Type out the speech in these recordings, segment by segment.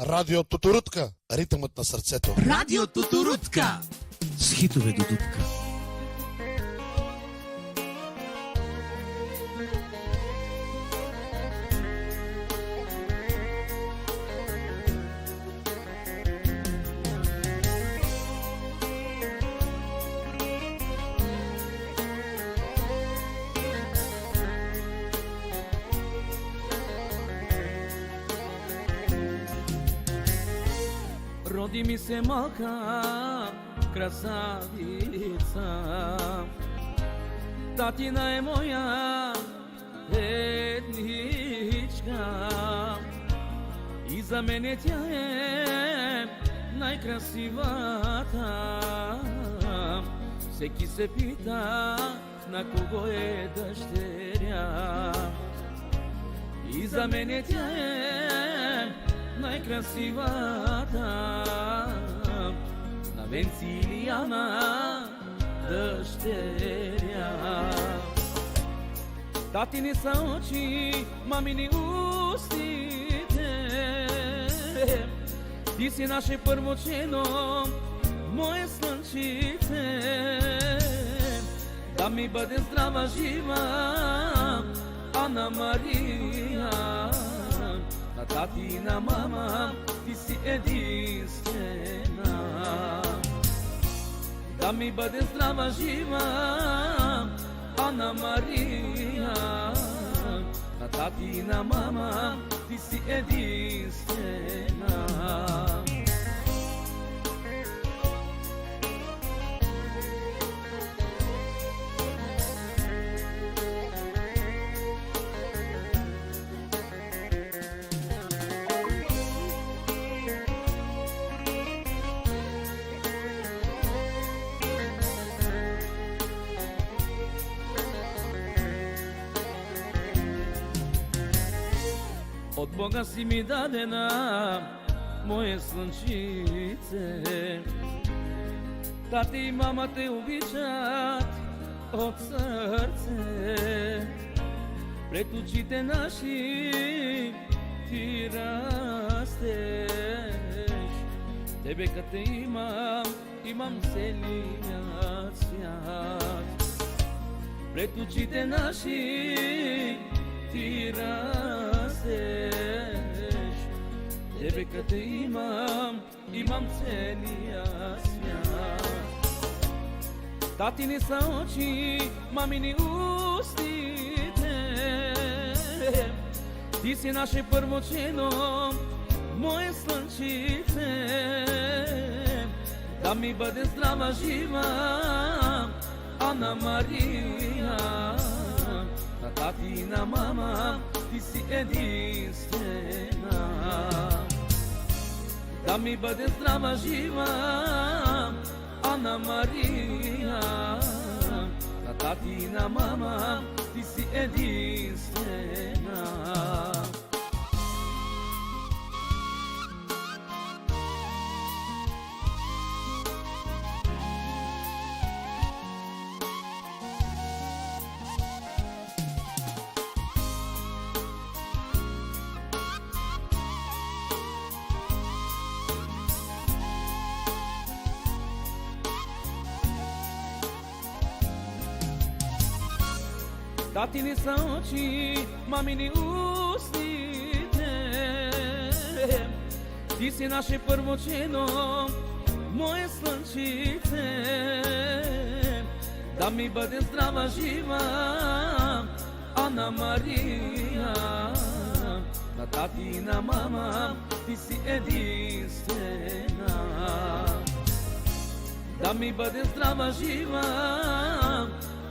Радио Тутурутка, ритъмът на сърцето. Радио Тутурутка с хитове до дупка. Роди ми се малка красавица, татина е моя едничка, и за мене тя е най-красивата. Всеки се пита на кого е дъщеря, и за мене тя е най-красивата. На Венци Илияна дъщеря. Татини са очи, мамини устите, ти си наше първочено, мое слънчице. Да ми бъде здрава, жива Ана Мария. На тати и на мама ти си единствена. Да ми бъде здрава, жива Ана Мария. На тати и на мама ти си единствена. От Бога си ми дадена, мое слънчице. Тати и мама те обичат от сърце. Пред очите наши ти растеш. Тебе като имам целият свят. Пред очите наши ти растеш. Тебе като имам целия свят. Татини са очи, мамини устите, ти си наше първочено, мое слънчице. Да ми бъде здрава, жива Ана Мария. На тати и на мама ти си единствена. Да ми бъде здрава, жива Ана Мария. На тати и на мама ти си единствена. Татини са очи, мамини устите, ти си наше първочено, мое слънчице. Да ми бъде здрава, жива Ана Мария. На тати и на мама ти си единствена. Да ми бъде здрава, жива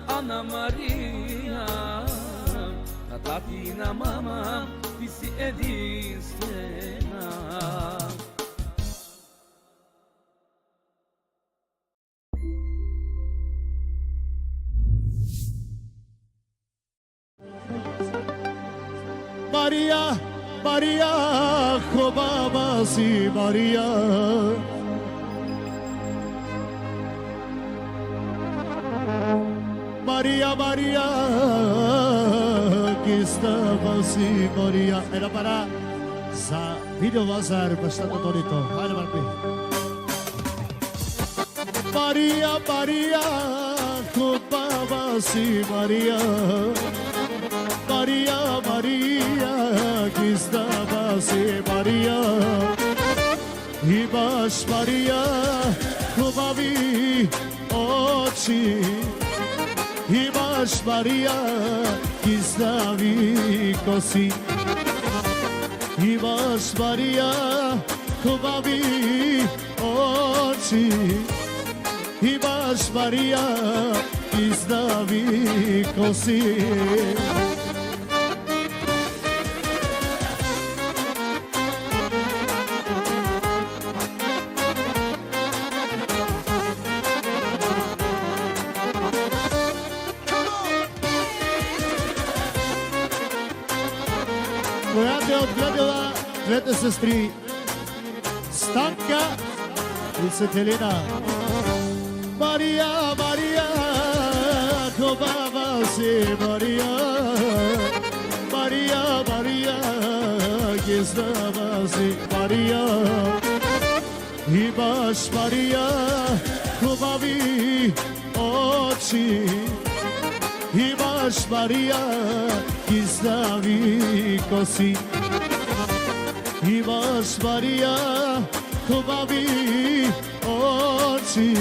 Ана Мария. На тати и на мама ти си единствена. Мария, Мария, хубава си Мария. Мария, Мария, qui stava si Maria. Era para sa Видео Лазар, бащата Дорито. Хайде, Марпи. Мария, Мария, хубава си, Мария. Мария, Мария, гиздава си, Мария. Имаш, Мария, хубави очи. Имаш, Мария, гиздави коси. Имаш, Мария, хубави очи. Имаш, Мария, гиздави коси. Която е отгледала двете сестри Станка и Светелина. Мария, Мария, хубава си, Мария. Мария, Мария, гиздава си, Мария. Имаш, Мария, хубави очи. Имаш, Мария, гиздави коси. Имаш, Мария, хубави очи.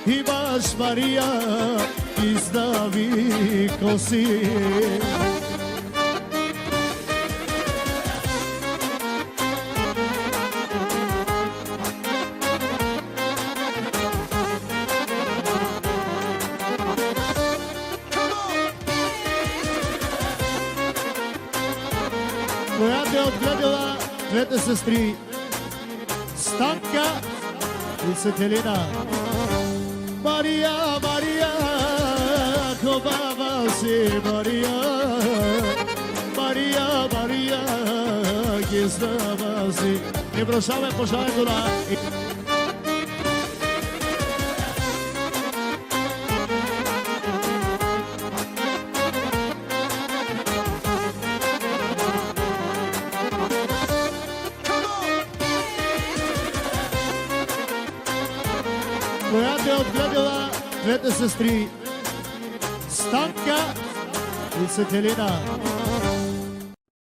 Имаш, Мария, гиздави коси. Която е отгледала двете сестри Станка и Светелина. Мария, Мария, хубава си, Мария. Мария, Мария, гиздава си. И прошаваме пожеланието на... Която е отгледала двете сестри Станка и Светелина.